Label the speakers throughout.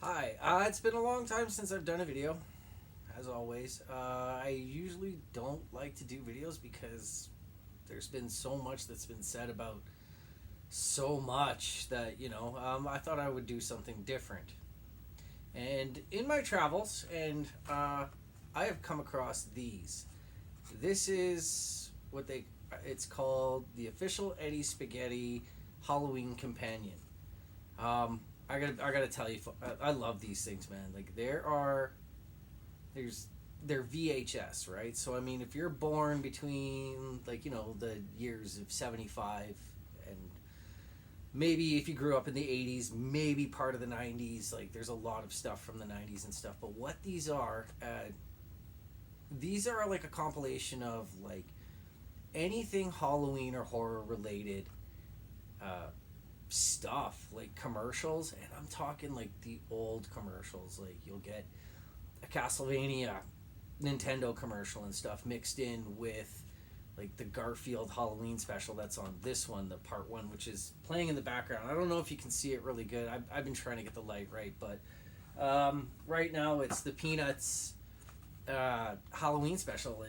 Speaker 1: Hi, it's been a long time since I've done a video, as always. I usually don't like to do videos because there's been so much that's been said about so much that, I thought I would do something different. And in my travels, I have come across these. This is it's called the official Eddie Spaghetti Halloween Companion. I gotta tell you, I love these things, man. Like they're VHS, right? So I mean, if you're born between the years of 75 and maybe if you grew up in the 80s, maybe part of the 90s, like there's a lot of stuff from the 90s and stuff. But what these are like a compilation of like anything Halloween or horror related. Uh, Stuff like commercials, and I'm talking like the old commercials. Like you'll get a Castlevania Nintendo commercial and stuff mixed in with like the Garfield Halloween special that's on this one, the part one, which is playing in the background. I don't know if you can see it really good. I've been trying to get the light right, but right now it's the Peanuts Halloween special.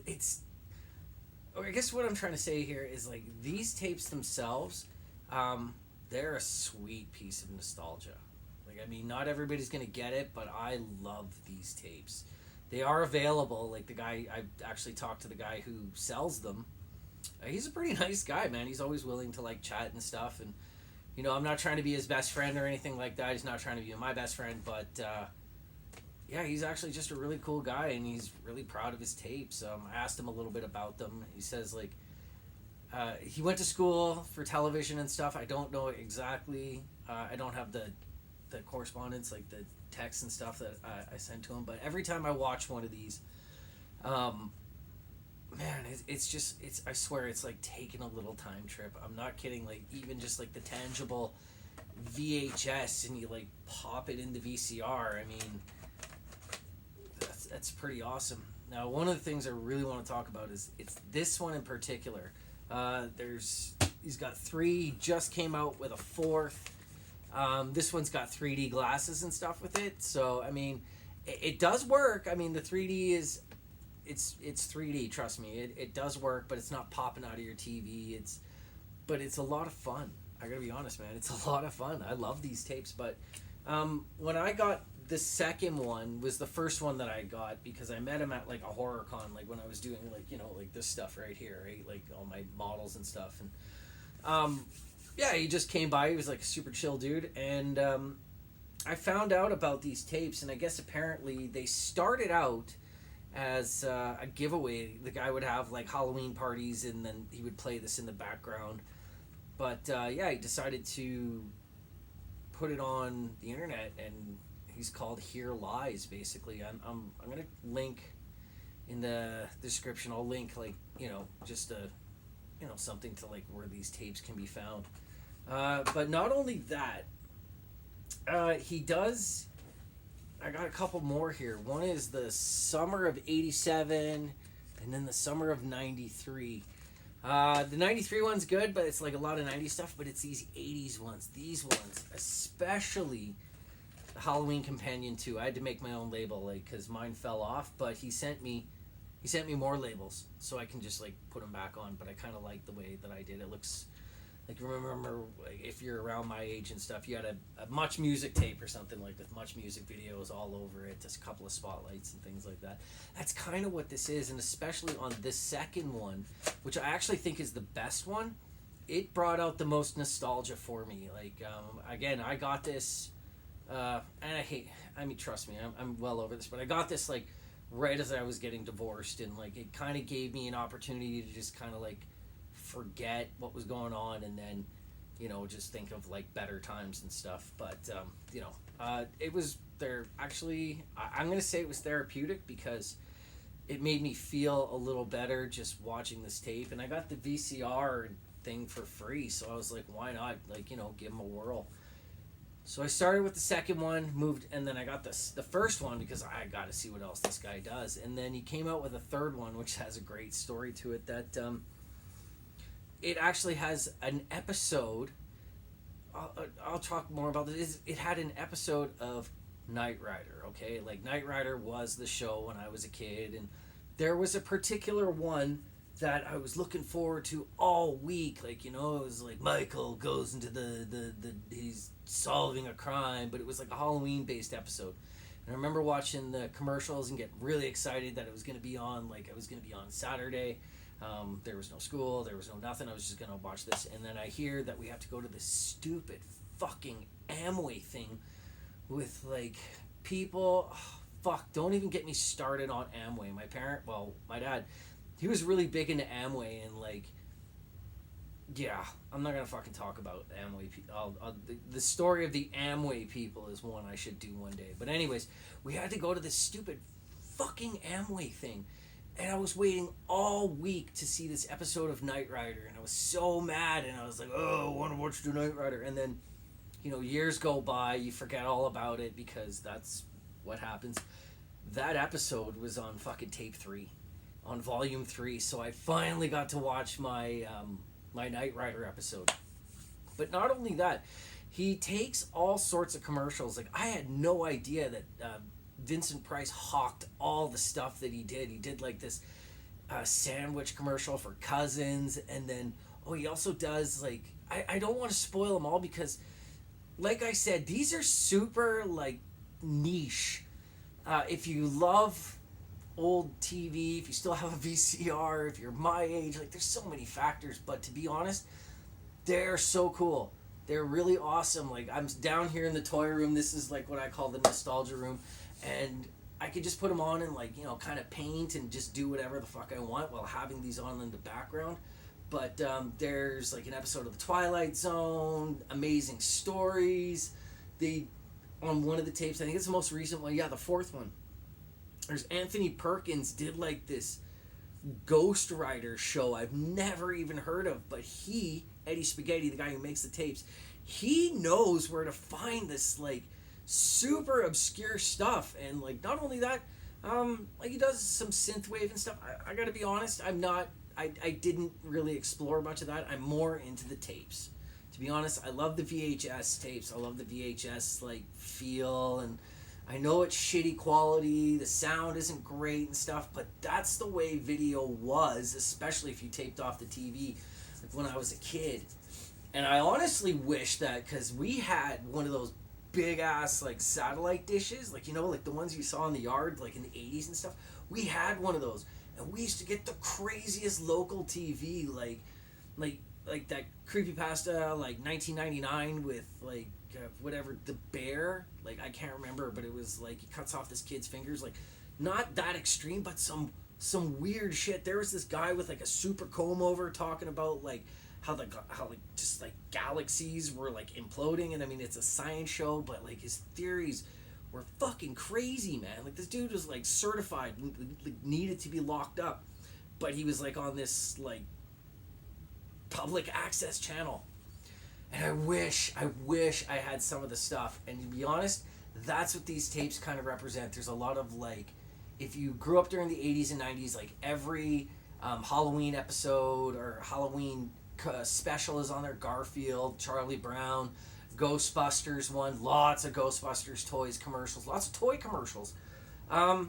Speaker 1: It's I guess what I'm trying to say here is like these tapes themselves, they're a sweet piece of nostalgia. Like I mean, not everybody's gonna get it, but I love these tapes. They are available. Like I actually talked to the guy who sells them. He's a pretty nice guy, man. He's always willing to like chat and stuff. And I'm not trying to be his best friend or anything like that. He's not trying to be my best friend, but yeah, he's actually just a really cool guy, and he's really proud of his tapes. I asked him a little bit about them. He says like he went to school for television and stuff. I don't know exactly. I don't have the correspondence, like the text and stuff that I sent to him. But every time I watch one of these, man, it's I swear it's like taking a little time trip. I'm not kidding. Like even just like the tangible VHS, and you like pop it into VCR. I mean, that's pretty awesome. Now, one of the things I really want to talk about is it's this one in particular. He's got three. He just came out with a fourth. This one's got 3D glasses and stuff with it. So I mean, it does work. I mean, the 3D it's 3D. Trust me, it does work, but it's not popping out of your TV. But it's a lot of fun. I gotta be honest, man. It's a lot of fun. I love these tapes. But when I got the second one was the first one that I got because I met him at like a horror con, like when I was doing like like this stuff right here, right, like all my models and stuff. And yeah, he just came by. He was like a super chill dude, and I found out about these tapes, and I guess apparently they started out as a giveaway. The guy would have like Halloween parties, and then he would play this in the background. But yeah, he decided to put it on the internet, and he's called Here Lies, basically. I'm gonna link in the description. I'll link like just a something to like where these tapes can be found. But not only that, he does. I got a couple more here. One is the summer of '87, and then the summer of '93. The 93 one's good, but it's like a lot of 90s stuff, but it's these 80s ones. These ones, especially the Halloween Companion 2. I had to make my own label, like, because mine fell off, but he sent me more labels, so I can just, like, put them back on, but I kind of like the way that I did. It looks, like, remember, like, if you're around my age and stuff, you had a Much Music tape or something, like, with Much Music videos all over it, just a couple of spotlights and things like that. That's kind of what this is, and especially on this second one, which I actually think is the best one, it brought out the most nostalgia for me. Like, again, I got this, and I mean, trust me, I'm well over this, but I got this, like, right as I was getting divorced, and, like, it kind of gave me an opportunity to just kind of, like, forget what was going on, and then just think of like better times and stuff. But it was there actually. I'm gonna say it was therapeutic because it made me feel a little better just watching this tape, and I got the VCR thing for free, so I was like, why not, like, give them a whirl. So I started with the second one, moved, and then I got the first one because I got to see what else this guy does, and then he came out with a third one which has a great story to it that it actually has an episode. I'll I'll talk more about this. Is it had an episode of Knight Rider. Okay, like Knight Rider was the show when I was a kid, and there was a particular one that I was looking forward to all week. Like, you know, it was like Michael goes into the he's solving a crime, but it was like a Halloween based episode. And I remember watching the commercials and getting really excited that it was going to be on, like, it was going to be on Saturday. There was no school, there was no nothing. I was just going to watch this. And then I hear that we have to go to this stupid fucking Amway thing with, like, people. Oh, fuck, don't even get me started on Amway. My dad, he was really big into Amway, and, like, yeah, I'm not gonna fucking talk about Amway people. The story of the Amway people is one I should do one day. But anyways, we had to go to this stupid fucking Amway thing, and I was waiting all week to see this episode of Knight Rider, and I was so mad, and I was like, oh, I want to watch the Knight Rider. And then, you know, years go by, you forget all about it because that's what happens. That episode was on fucking tape 3, on volume 3, so I finally got to watch my Knight Rider episode. But not only that, he takes all sorts of commercials. Like, I had no idea that Vincent Price hawked all the stuff that he did. He did like this sandwich commercial for Cousins, and then he also does, like, I don't want to spoil them all because, like I said, these are super, like, niche. If you love old TV, if you still have a VCR, if you're my age, like, there's so many factors, but to be honest, they're so cool. They're really awesome. Like, I'm down here in the toy room. This is like what I call the nostalgia room, and I could just put them on and, like, you know, kind of paint and just do whatever the fuck I want while having these on in the background. But there's like an episode of The Twilight Zone, amazing stories. On one of the tapes, I think it's the most recent one, the 4th one, there's Anthony Perkins did like this Ghost Rider show I've never even heard of, but Eddie Spuhghetti, the guy who makes the tapes, he knows where to find this, like, super obscure stuff. And, like, not only that, like, he does some synthwave and stuff. I gotta be honest, I didn't really explore much of that. I'm more into the tapes. To be honest, I love the VHS tapes. I love the VHS, like, feel, and I know it's shitty quality, the sound isn't great and stuff, but that's the way video was, especially if you taped off the TV, like when I was a kid. And I honestly wish that, because we had one of those big ass, like, satellite dishes, like, you know, like the ones you saw in the yard, like in the 80s and stuff. We had one of those, and we used to get the craziest local TV, like that creepypasta, like 1999 with, like, whatever, the bear, like, I can't remember, but it was like he cuts off this kid's fingers, like, not that extreme, but some weird shit. There was this guy with, like, a super comb over talking about, like, how just, like, galaxies were, like, imploding, and I mean, it's a science show, but, like, his theories were fucking crazy, man. Like, this dude was, like, certified, like, needed to be locked up, but he was, like, on this, like, public access channel. And I wish I had some of the stuff. And to be honest, that's what these tapes kind of represent. There's a lot of, like, if you grew up during the 80s and 90s, like, every Halloween episode or Halloween special is on there. Garfield, Charlie Brown, Ghostbusters one, lots of Ghostbusters toys commercials, lots of toy commercials. I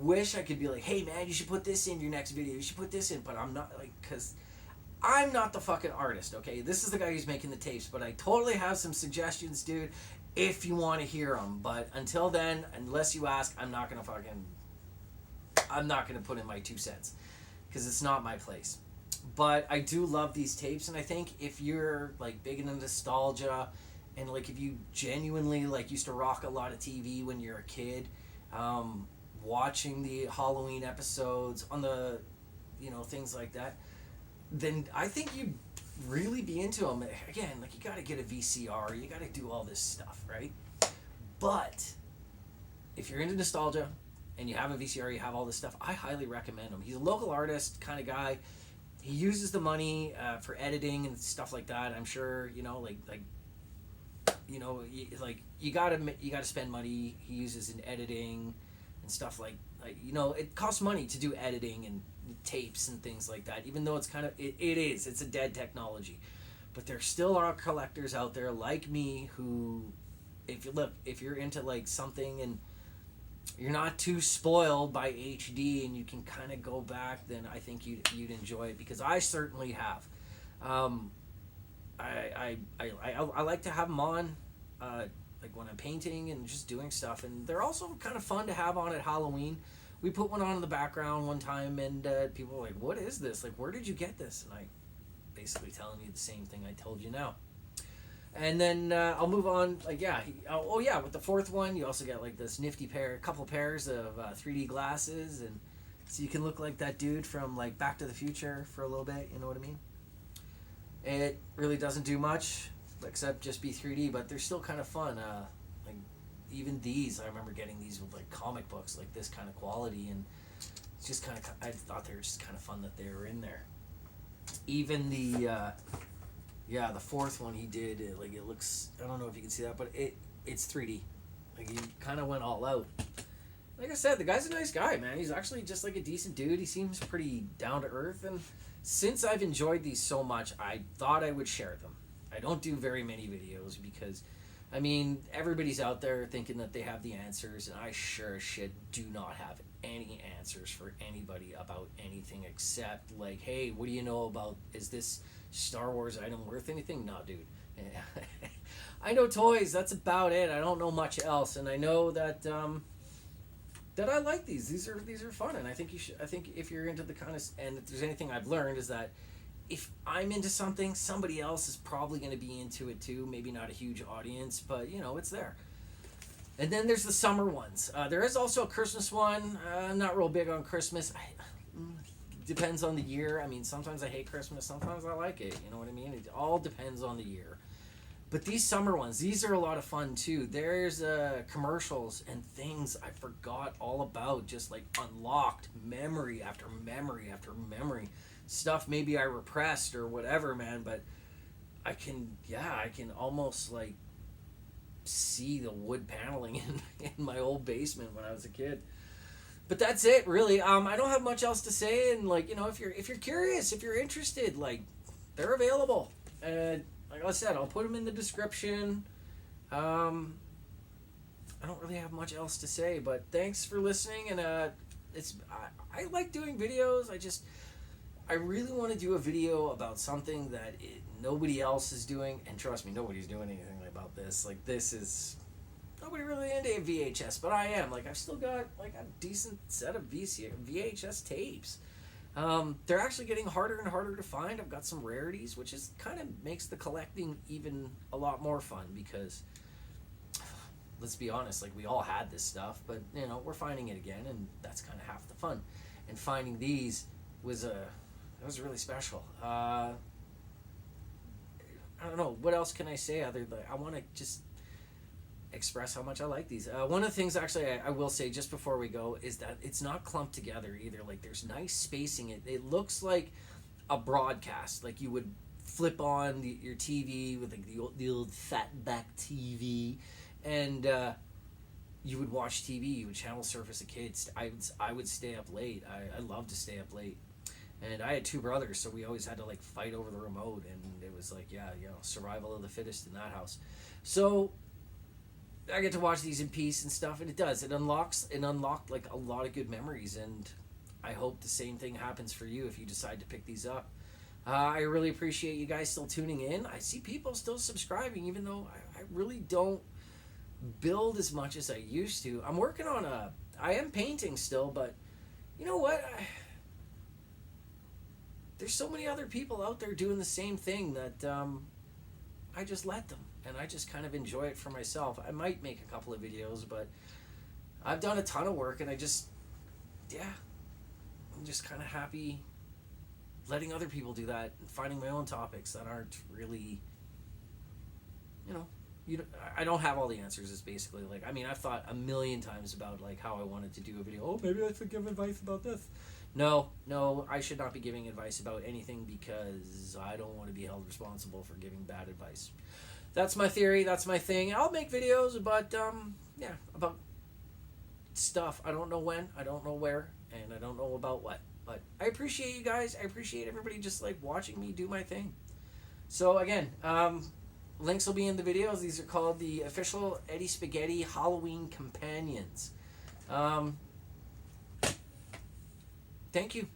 Speaker 1: wish I could be like, hey man, you should put this in your next video, you should put this in, but I'm not, like, because I'm not the fucking artist, okay? This is the guy who's making the tapes, but I totally have some suggestions, dude, if you want to hear them. But until then, unless you ask, I'm not going to put in my 2 cents, because it's not my place. But I do love these tapes, and I think if you're, like, big into nostalgia, and, like, if you genuinely, like, used to rock a lot of TV when you're a kid, watching the Halloween episodes on the, you know, things like that, then I think you'd really be into them. Again, like, you got to get a VCR, you got to do all this stuff, right? But if you're into nostalgia and you have a VCR, you have all this stuff, I highly recommend him. He's a local artist kind of guy. He uses the money for editing and stuff like that. I'm sure, you know, like you know, you gotta spend money. He uses in editing and stuff like you know, it costs money to do editing and tapes and things like that, even though it's kind of it's a dead technology. But there still are collectors out there like me who, if you're into like something and you're not too spoiled by HD and you can kind of go back, then I think you'd enjoy it, because I certainly have. I like to have them on, like when I'm painting and just doing stuff, and they're also kind of fun to have on at Halloween. We put one on in the background one time, and people were like, "What is this? Like, where did you get this?" And I basically telling you the same thing I told you now. And then I'll move on. Like, with the fourth one, you also get like this nifty couple pairs of 3D glasses, and so you can look like that dude from like Back to the Future for a little bit. You know what I mean? It really doesn't do much except just be 3D, but they're still kind of fun. Like even these, I remember getting these with like comic books, like this kind of quality, and it's just kind of. I thought they were just kind of fun that they were in there. Even the fourth one he did, it looks, I don't know if you can see that, but it's 3D. Like, he kind of went all out. Like I said, the guy's a nice guy, man. He's actually just like a decent dude. He seems pretty down to earth, and since I've enjoyed these so much, I thought I would share them. I don't do very many videos because, I mean, everybody's out there thinking that they have the answers, and I sure as shit do not have any answers for anybody about anything except, like, hey, what do you know about, is this Star Wars item worth anything? No, dude. I know toys, that's about it. I don't know much else, and I know that that I like these. These are fun, and I think if you're into the kind of, and if there's anything I've learned, is that if I'm into something, somebody else is probably going to be into it too. Maybe not a huge audience, but it's there. And then there's the summer ones. There is also a Christmas one. I'm not real big on Christmas. Depends on the year. I mean, sometimes I hate Christmas. Sometimes I like it. You know what I mean? It all depends on the year. But these summer ones, these are a lot of fun too. There's commercials and things I forgot all about. Just like unlocked memory after memory after memory. Stuff maybe I repressed or whatever, man. But I can almost like see the wood paneling in my old basement when I was a kid. But that's it, really. I don't have much else to say, and like, if you're curious, if you're interested, like, they're available. And like I said, I'll put them in the description. I don't really have much else to say, but thanks for listening. And I like doing videos. I really want to do a video about something that nobody else is doing, and trust me, nobody's doing anything about this. Like, this is nobody really into VHS, but I am. Like, I've still got like a decent set of VHS tapes. They're actually getting harder and harder to find. I've got some rarities, which is kind of makes the collecting even a lot more fun, because let's be honest, like, we all had this stuff, but we're finding it again, and that's kind of half the fun. And finding these was really special. I don't know what else can I say other than I want to just express how much I like these. One of the things actually I will say just before we go is that it's not clumped together either. Like, there's nice spacing. It looks like a broadcast, like you would flip on your TV with like the old fat back TV, and you would watch TV. You would channel surf as a kid. I would stay up late. I love to stay up late. And I had two brothers, so we always had to like fight over the remote, and it was like, survival of the fittest in that house. So I get to watch these in peace and stuff, and it unlocked like a lot of good memories, and I hope the same thing happens for you if you decide to pick these up. I really appreciate you guys still tuning in. I see people still subscribing, even though I really don't build as much as I used to. I'm working on I am painting still, but you know what? There's so many other people out there doing the same thing that I just let them, and I just kind of enjoy it for myself. I might make a couple of videos, but I've done a ton of work, and I'm just kind of happy letting other people do that and finding my own topics that aren't really, I don't have all the answers. It's basically like, I mean, I've thought a million times about like how I wanted to do a video. Oh, maybe I should give advice about this. No, I should not be giving advice about anything, because I don't want to be held responsible for giving bad advice. That's my theory. That's my thing. I'll make videos about about stuff. I don't know when, I don't know where, and I don't know about what. But I appreciate you guys. I appreciate everybody just like watching me do my thing. So again, links will be in the videos. These are called the official Eddie Spuhghetti Halloween Companions. Thank you.